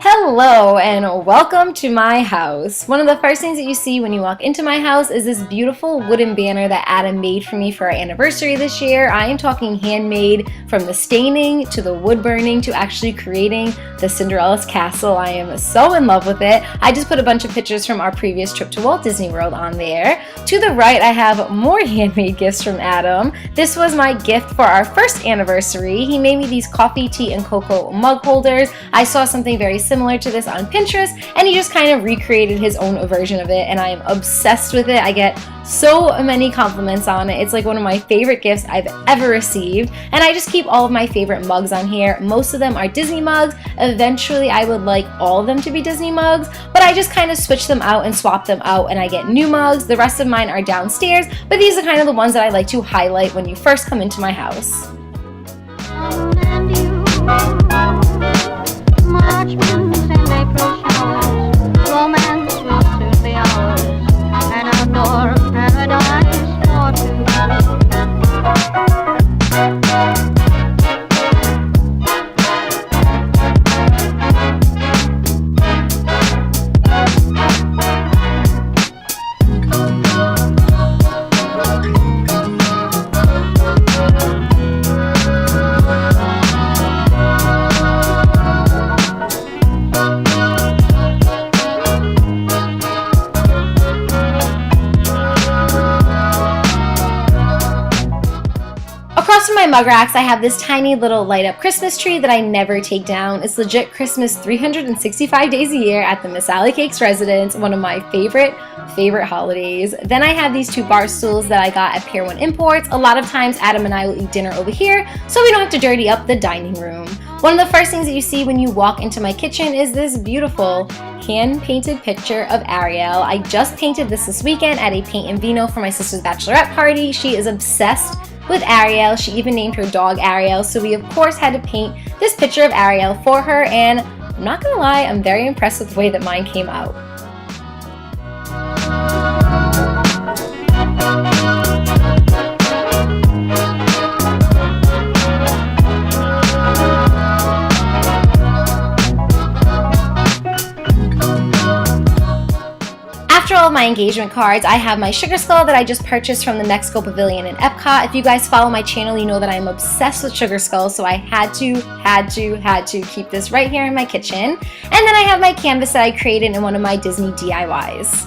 Hello and welcome to my house. One of the first things that you see when you walk into my house is this beautiful wooden banner that Adam made for me for our anniversary this year. I am talking handmade, from the staining to the wood burning to actually creating the Cinderella's castle. I am so in love with it. I just put a bunch of pictures from our previous trip to Walt Disney World on there. To the right I have more handmade gifts from Adam. This was my gift for our first anniversary. He made me these coffee, tea, and cocoa mug holders. I saw something very similar to this on Pinterest and he just kind of recreated his own version of it, and I am obsessed with it. I get so many compliments on it. It's like one of my favorite gifts I've ever received, and I just keep all of my favorite mugs on here. Most of them are Disney mugs. Eventually I would like all of them to be Disney mugs, but I just kind of switch them out and swap them out and I get new mugs. The rest of mine are downstairs, but these are kind of the ones that I like to highlight when you first come into my house. March winds and April showers, romance will soon be ours, an outdoor paradise for two. Across from my mug racks, I have this tiny little light up Christmas tree that I never take down. It's legit Christmas 365 days a year at the Miss Allie Cakes residence, one of my favorite holidays. Then I have these two bar stools that I got at Pier 1 Imports. A lot of times Adam and I will eat dinner over here so we don't have to dirty up the dining room. One of the first things that you see when you walk into my kitchen is this beautiful hand-painted picture of Ariel. I just painted this weekend at a paint and vino for my sister's bachelorette party. She is obsessed with Ariel. She even named her dog Ariel, so we of course had to paint this picture of Ariel for her, and I'm not gonna lie, I'm very impressed with the way that mine came out. After all of my engagement cards, I have my sugar skull that I just purchased from the Mexico Pavilion in Epcot. If you guys follow my channel, you know that I'm obsessed with sugar skulls, so I had to keep this right here in my kitchen. And then I have my canvas that I created in one of my Disney DIYs.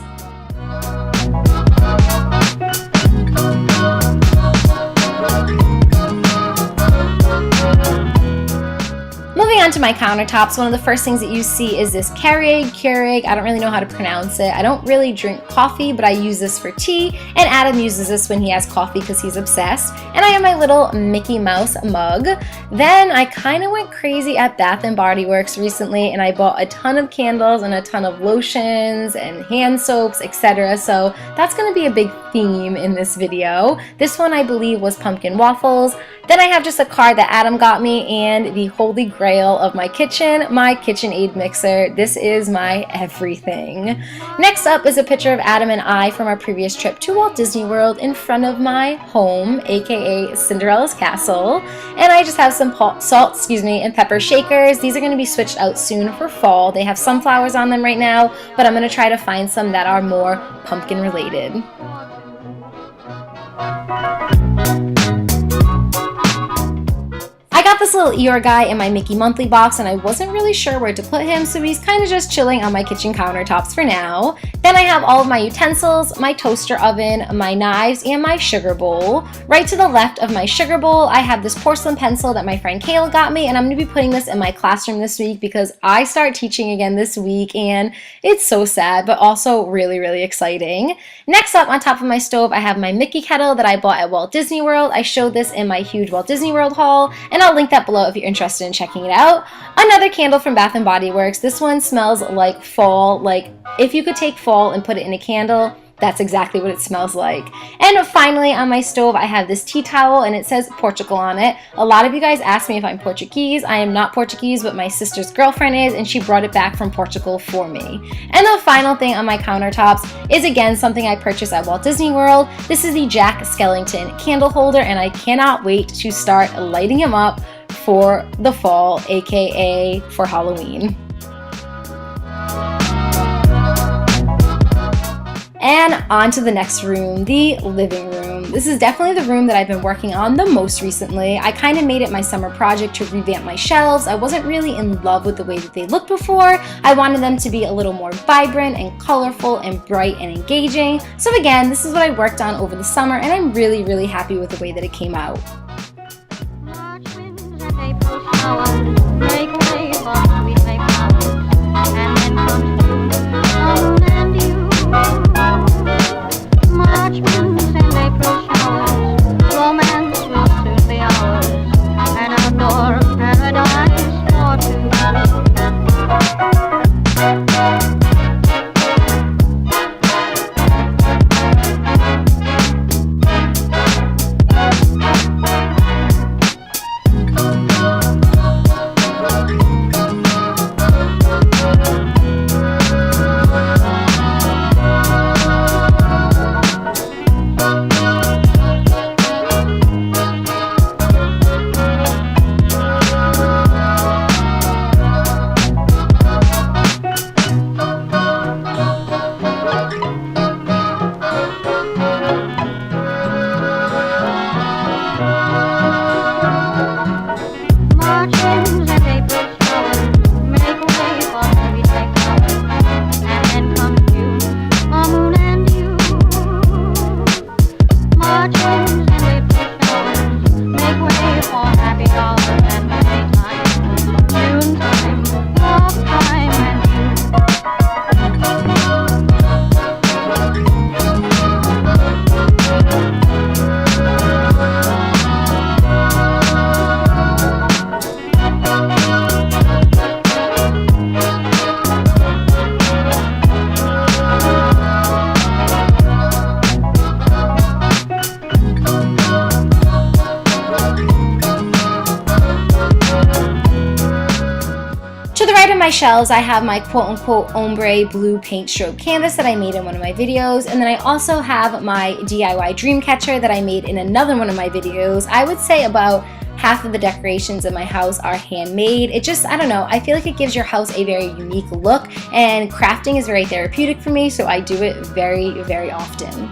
Moving on to my countertops, one of the first things that you see is this Keurig. I don't really know how to pronounce it. I don't really drink coffee, but I use this for tea, and Adam uses this when he has coffee because he's obsessed. And I have my little Mickey Mouse mug. Then I kind of went crazy at Bath & Body Works recently, and I bought a ton of candles and a ton of lotions and hand soaps, etc. So that's going to be a big theme in this video. This one I believe was pumpkin waffles. Then I have just a card that Adam got me and the holy grail of my kitchen, my KitchenAid mixer. This is my everything. Next up is a picture of Adam and I from our previous trip to Walt Disney World in front of my home, aka Cinderella's castle. And I just have some salt, and pepper shakers. These are going to be switched out soon for fall. They have sunflowers on them right now, but I'm going to try to find some that are more pumpkin related. I got this little Eeyore guy in my Mickey Monthly box and I wasn't really sure where to put him, so he's kind of just chilling on my kitchen countertops for now. Then I have all of my utensils, my toaster oven, my knives, and my sugar bowl. Right to the left of my sugar bowl, I have this porcelain pencil that my friend Kayla got me, and I'm going to be putting this in my classroom this week because I start teaching again this week, and it's so sad, but also really, really exciting. Next up, on top of my stove, I have my Mickey kettle that I bought at Walt Disney World. I showed this in my huge Walt Disney World haul, and I'll link that below if you're interested in checking it out. Another candle from Bath & Body Works. This one smells like fall. Like, if you could take fall and put it in a candle, That's exactly what it smells like. And finally, on my stove, I have this tea towel and it says Portugal on it. A lot of you guys ask me if I'm Portuguese. I am not Portuguese, but my sister's girlfriend is, and she brought it back from Portugal for me. And the final thing on my countertops is again something I purchased at Walt Disney World. This is the Jack Skellington candle holder, and I cannot wait to start lighting him up for the fall, aka for Halloween. And on to the next room, the living room. This is definitely the room that I've been working on the most recently. I kind of made it my summer project to revamp my shelves. I wasn't really in love with the way that they looked before. I wanted them to be a little more vibrant and colorful and bright and engaging. So again, this is what I worked on over the summer, and I'm really, really happy with the way that it came out. March winds and April showers make way for sweet May flowers, and then comes June, moon and you. March winds and April showers, romance will soon be ours, an outdoor paradise for two. My shelves, I have my quote-unquote ombre blue paint stroke canvas that I made in one of my videos, and then I also have my DIY dream catcher that I made in another one of my videos. I would say about half of the decorations in my house are handmade. It just, I don't know, I feel like it gives your house a very unique look, and crafting is very therapeutic for me, so I do it very, very often.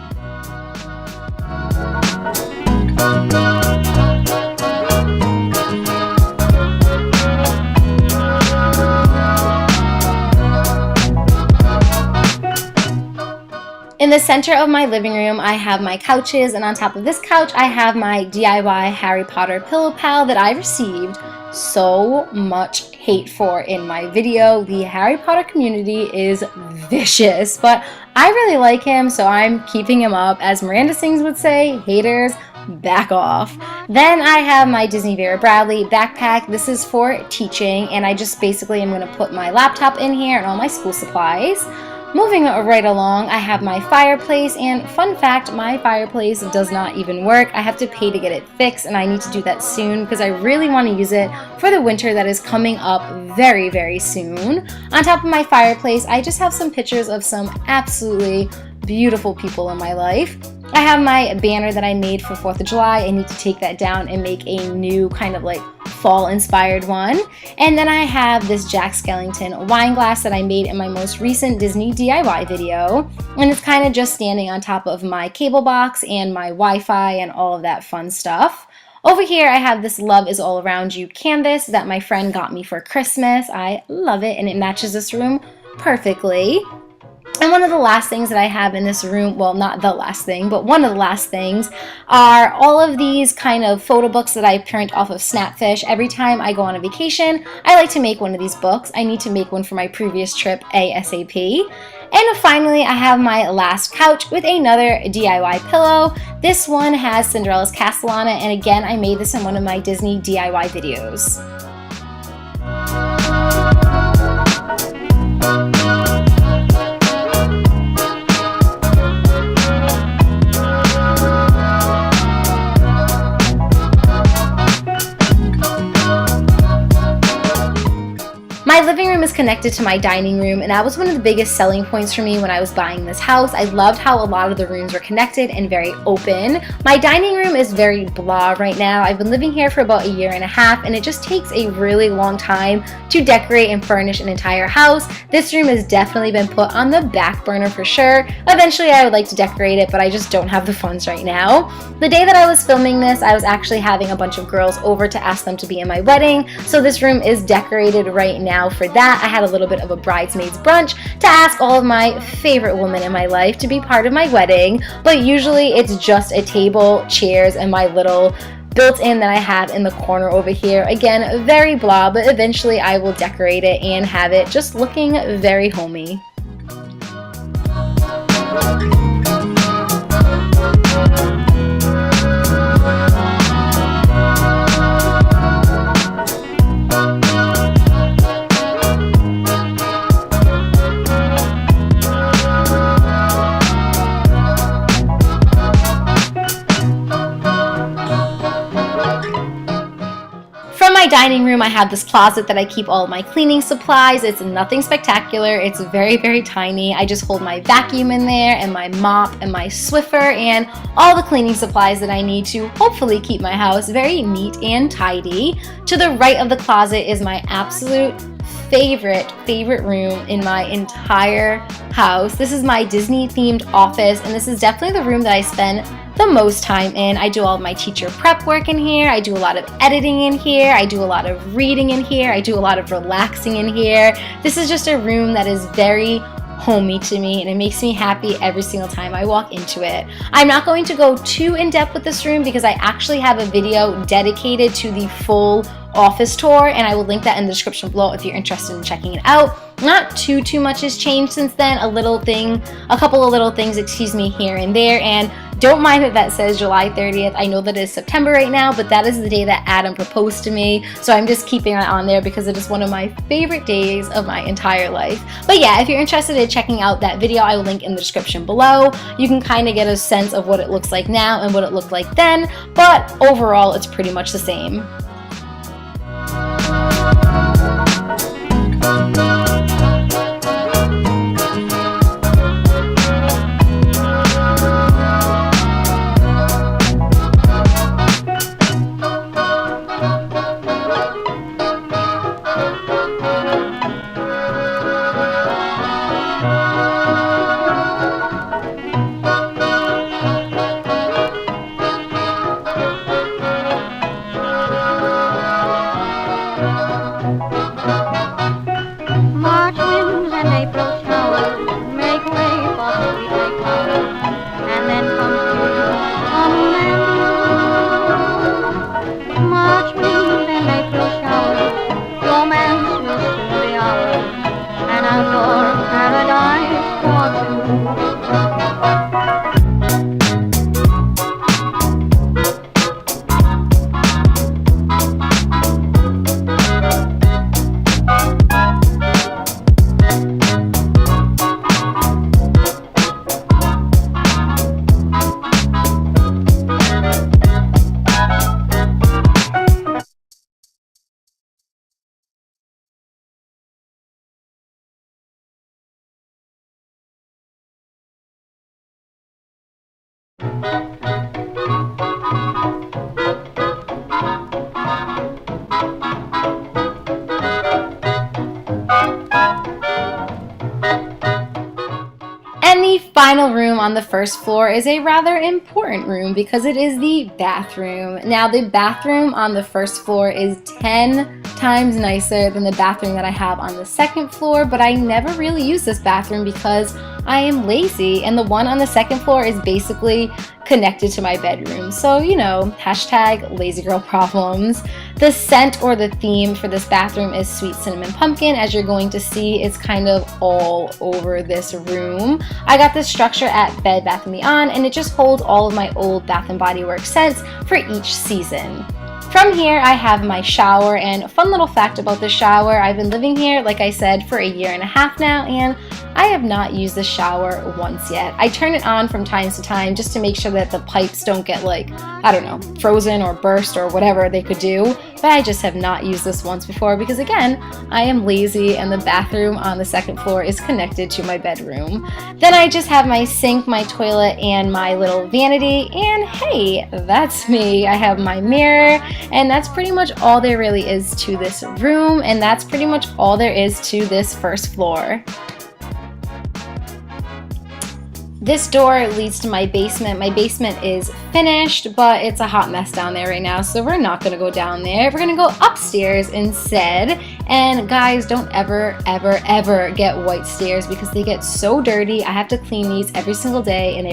In the center of my living room, I have my couches, and on top of this couch, I have my DIY Harry Potter pillow pal that I received so much hate for in my video. The Harry Potter community is vicious, but I really like him, so I'm keeping him up. As Miranda Sings would say, haters, back off. Then I have my Disney Vera Bradley backpack. This is for teaching, and I just basically am going to put my laptop in here and all my school supplies. Moving right along, I have my fireplace, and fun fact, my fireplace does not even work. I have to pay to get it fixed, and I need to do that soon because I really want to use it for the winter that is coming up very, very soon. On top of my fireplace, I just have some pictures of some absolutely beautiful people in my life. I have my banner that I made for 4th of July. I need to take that down and make a new kind of like fall inspired one. And then I have this Jack Skellington wine glass that I made in my most recent Disney DIY video. And it's kind of just standing on top of my cable box and my Wi-Fi and all of that fun stuff. Over here I have this Love Is All Around You canvas that my friend got me for Christmas. I love it, and it matches this room perfectly. And one of the last things that I have in this room, well, not the last thing, but one of the last things are all of these kind of photo books that I print off of Snapfish. Every time I go on a vacation, I like to make one of these books. I need to make one for my previous trip ASAP. And finally, I have my last couch with another DIY pillow. This one has Cinderella's castle on it, and again, I made this in one of my Disney DIY videos. connected to my dining room, and that was one of the biggest selling points for me when I was buying this house. I loved how a lot of the rooms were connected and very open. My dining room is very blah right now. I've been living here for about a year and a half, and it just takes a really long time to decorate and furnish an entire house. This room has definitely been put on the back burner for sure. Eventually I would like to decorate it, but I just don't have the funds right now. The day that I was filming this, I was actually having a bunch of girls over to ask them to be in my wedding, so this room is decorated right now for that. I had a little bit of a bridesmaids brunch to ask all of my favorite women in my life to be part of my wedding, but usually it's just a table, chairs, and my little built-in that I have in the corner over here. Again, very blah, but eventually I will decorate it and have it just looking very homey. My dining room, I have this closet that I keep all of my cleaning supplies. It's nothing spectacular. It's very, very tiny. I just hold my vacuum in there and my mop and my Swiffer and all the cleaning supplies that I need to hopefully keep my house very neat and tidy. To the right of the closet is my absolute favorite room in my entire house. This is my Disney themed office, and this is definitely the room that I spend the most time in. I do all of my teacher prep work in here. I do a lot of editing in here. I do a lot of reading in here. I do a lot of relaxing in here. This is just a room that is very homey to me, and it makes me happy every single time I walk into it. I'm not going to go too in depth with this room because I actually have a video dedicated to the full office tour, and I will link that in the description below if you're interested in checking it out. Not too much has changed since then. A couple of little things, here and there, and don't mind that says July 30th. I know that it is September right now, but that is the day that Adam proposed to me, so I'm just keeping that on there because it is one of my favorite days of my entire life. But yeah, if you're interested in checking out that video, I will link in the description below. You can kind of get a sense of what it looks like now and what it looked like then, but overall it's pretty much the same. And the final room on the first floor is a rather important room because it is the bathroom. Now, the bathroom on the first floor is 10 times nicer than the bathroom that I have on the second floor, but I never really use this bathroom because I am lazy, and the one on the second floor is basically connected to my bedroom. So, you know, hashtag lazy girl problems. The scent or the theme for this bathroom is sweet cinnamon pumpkin. As you're going to see, it's kind of all over this room. I got this structure at Bed Bath & Beyond, and it just holds all of my old Bath & Body Works scents for each season. From here, I have my shower, and a fun little fact about this shower, I've been living here, like I said, for a year and a half now, and I have not used the shower once yet. I turn it on from time to time just to make sure that the pipes don't get, like, I don't know, frozen or burst or whatever they could do. but I just have not used this once before because, again, I am lazy and the bathroom on the second floor is connected to my bedroom. Then I just have my sink, my toilet, and my little vanity, and hey, that's me. I have my mirror, and that's pretty much all there really is to this room, and that's pretty much all there is to this first floor. This door leads to my basement. My basement is finished, but it's a hot mess down there right now, so we're not gonna go down there. We're gonna go upstairs instead. And guys, don't ever, ever, ever get white stairs because they get so dirty. I have to clean these every single day, and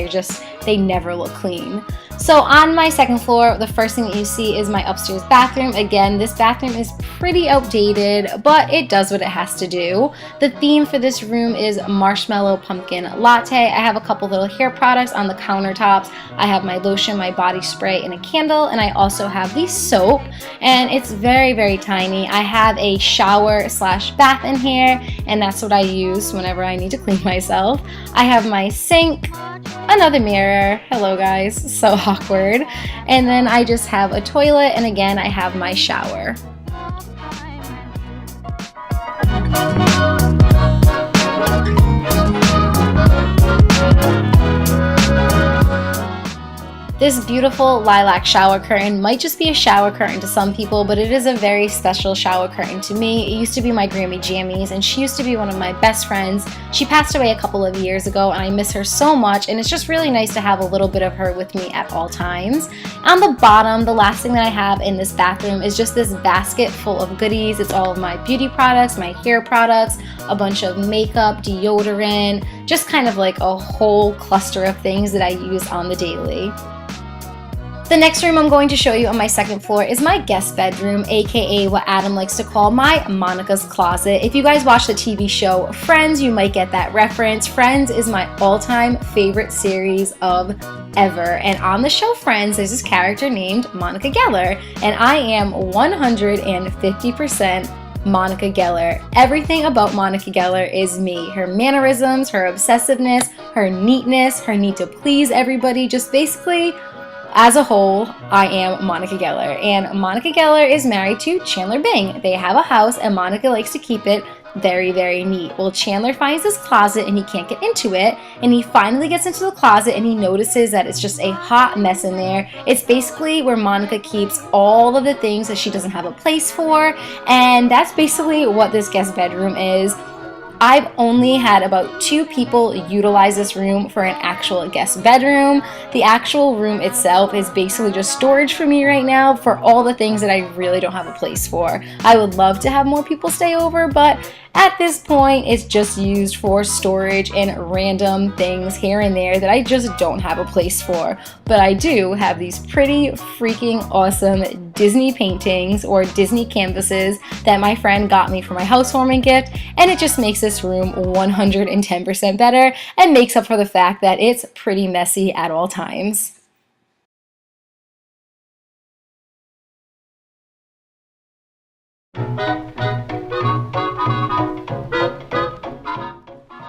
they never look clean. So on my second floor, the first thing that you see is my upstairs bathroom. Again, this bathroom is pretty outdated, but it does what it has to do. The theme for this room is marshmallow pumpkin latte. I have a couple little hair products on the countertops. I have my lotion, my body spray, and a candle, and I also have the soap, and it's very, very tiny. I have a shower/bath in here, and that's what I use whenever I need to clean myself. I have my sink, another mirror, hello guys, so awkward, and then I just have a toilet, and again I have my shower. This beautiful lilac shower curtain might just be a shower curtain to some people, but it is a very special shower curtain to me. It used to be my Grammy Jammies, and she used to be one of my best friends. She passed away a couple of years ago, and I miss her so much, and it's just really nice to have a little bit of her with me at all times. On the bottom, the last thing that I have in this bathroom is just this basket full of goodies. It's all of my beauty products, my hair products, a bunch of makeup, deodorant, just kind of like a whole cluster of things that I use on the daily. The next room I'm going to show you on my second floor is my guest bedroom, aka what Adam likes to call my Monica's closet. If you guys watch the TV show Friends, you might get that reference. Friends is my all-time favorite series of ever, and on the show Friends there's this character named Monica Geller, and I am 150% Monica Geller. Everything about Monica Geller is me. Her mannerisms, her obsessiveness, her neatness, her need to please everybody, just basically as a whole, I am Monica Geller, and Monica Geller is married to Chandler Bing. They have a house, and Monica likes to keep it very, very neat. Well, Chandler finds this closet, and he can't get into it, and he finally gets into the closet, and he notices that it's just a hot mess in there. It's basically where Monica keeps all of the things that she doesn't have a place for, and that's basically what this guest bedroom is. I've only had about 2 people utilize this room for an actual guest bedroom. The actual room itself is basically just storage for me right now for all the things that I really don't have a place for. I would love to have more people stay over, but at this point it's just used for storage and random things here and there that I just don't have a place for. But I do have these pretty freaking awesome Disney paintings or Disney canvases that my friend got me for my housewarming gift, and it just makes this room 110% better and makes up for the fact that it's pretty messy at all times.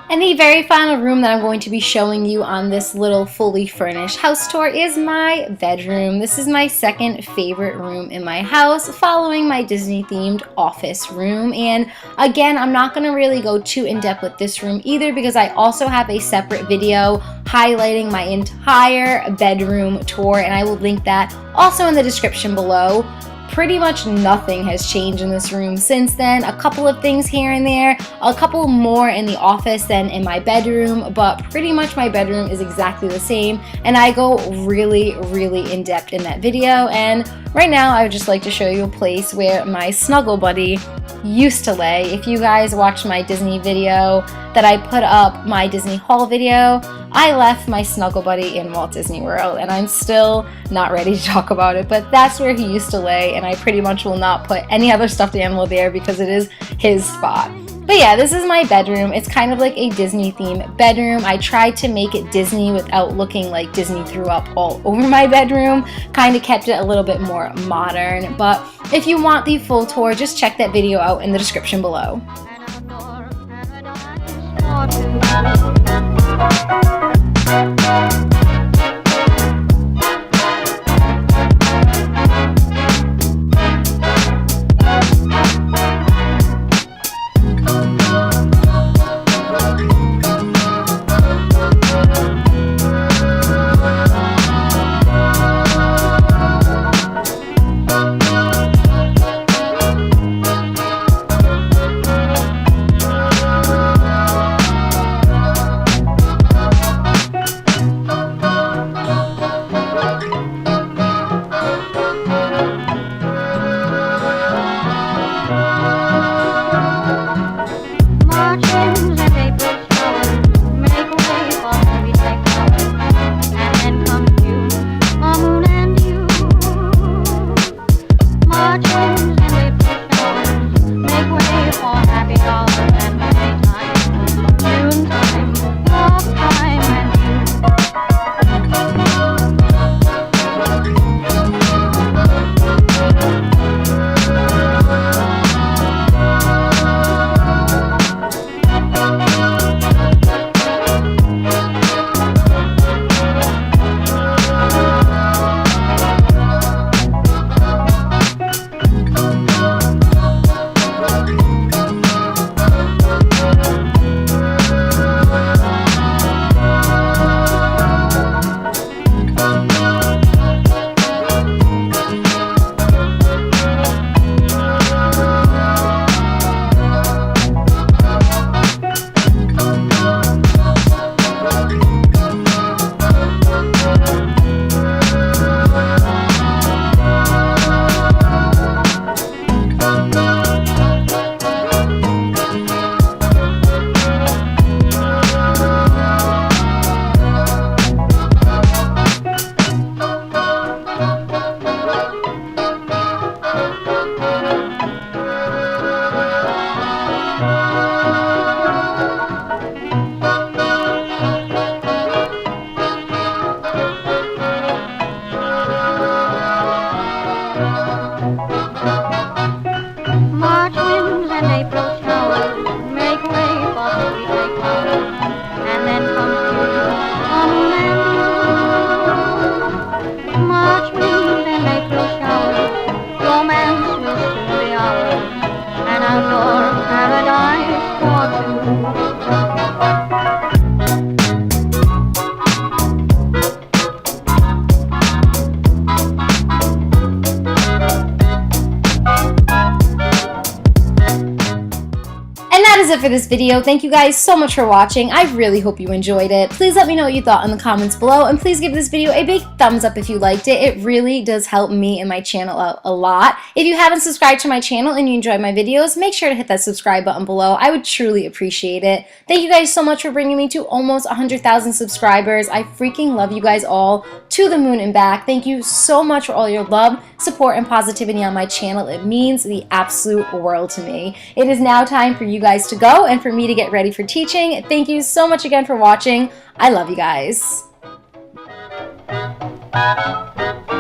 And the very final room that I'm going to be showing you on this little fully furnished house tour is my bedroom. This is my second favorite room in my house, following my Disney themed office room. And again, I'm not going to really go too in depth with this room either because I also have a separate video highlighting my entire bedroom tour, and I will link that also in the description below. Pretty much nothing has changed in this room since then. A couple of things here and there, a couple more in the office than in my bedroom, but pretty much my bedroom is exactly the same, and I go really, really in depth in that video. And right now I would just like to show you a place where my snuggle buddy used to lay. If you guys watched my Disney video that I put up, my Disney haul video, I left my snuggle buddy in Walt Disney World, and I'm still not ready to talk about it, but that's where he used to lay, and I pretty much will not put any other stuffed animal there because it is his spot. But yeah, this is my bedroom. It's kind of like a Disney themed bedroom. I tried to make it Disney without looking like Disney threw up all over my bedroom. Kind of kept it a little bit more modern. But if you want the full tour, just check that video out in the description below. it for this video. Thank you guys so much for watching. I really hope you enjoyed it. Please let me know what you thought in the comments below, and please give this video a big thumbs up if you liked it. It really does help me and my channel out a lot. If you haven't subscribed to my channel and you enjoy my videos, make sure to hit that subscribe button below. I would truly appreciate it. Thank you guys so much for bringing me to almost 100,000 subscribers. I freaking love you guys all to the moon and back. Thank you so much for all your love, support, and positivity on my channel. It means the absolute world to me. It is now time for you guys to go and for me to get ready for teaching. Thank you so much again for watching. I love you guys.